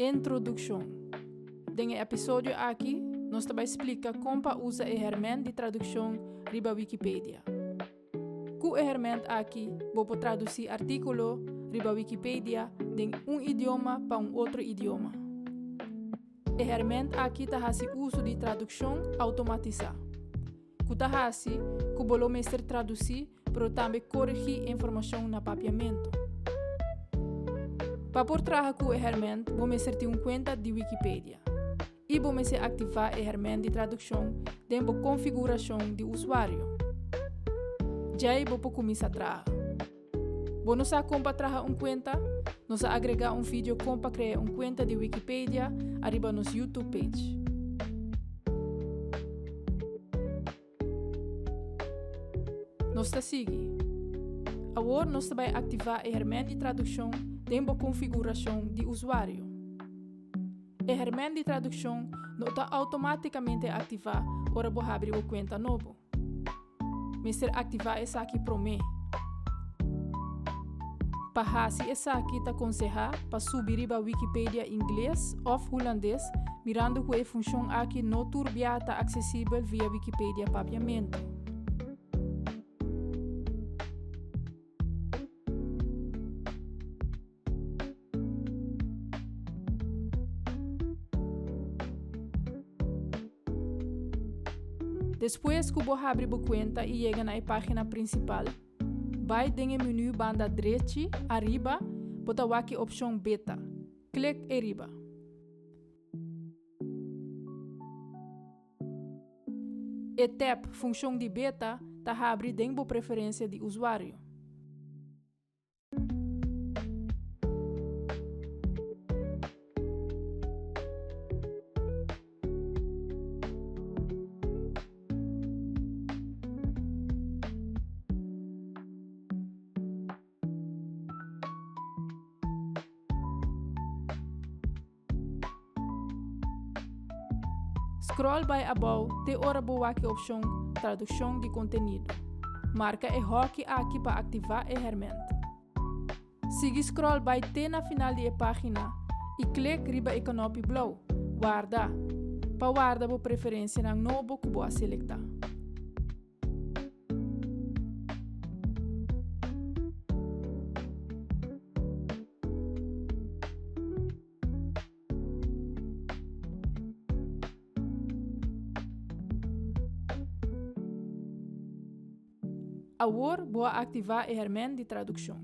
Introdução. Nesse episódio aqui, nós vamos explicar como usa a ferramenta de tradução riba Wikipedia. Com a ferramenta aqui, vou traduzir artículo riba Wikipedia de idioma para outro idioma. A ferramenta aqui faz uso de tradução automatizada. Kuta hasi, ku bolo mestre traduzir, pero também corrigir informação na papiamento. Para por trabalhar com a ferramenta, vou mestre ter conta de Wikipedia. E vou mestre ativar a ferramenta de tradução dentro da configuração de usuário. Já vou começar a trabalhar. Vou nos como para trabalhar conta, nos agregar vídeo como para criar conta de Wikipedia arriba nos YouTube page. Nós seguir. Agora nós vamos ativar a ferramenta de tradução dentro da configuração de usuário. A ferramenta de tradução não está automaticamente ativada para você abrir uma conta nova. Mas ativar essa aqui para mim. Para essa aqui está aconselhada para subir para Wikipedia em inglês ou holandês, mirando que a função aqui não turbiata acessível via Wikipedia papiamento. Depois que você abre a conta e chega na página principal, vai no menu banda direita, arriba, bota aqui a opção beta. Clique arriba. E tab função de beta abre dentro da preferência de usuário. Scroll by above te ora boa a opção tradução de conteúdo. Marca e hockey aqui para ativar a ferramenta. Siga scroll by te na final da página e clique riba o knopi blauw. Guarda. Para guardar a preferência na novo que você selectar. Agora vou ativar a ferramenta de tradução.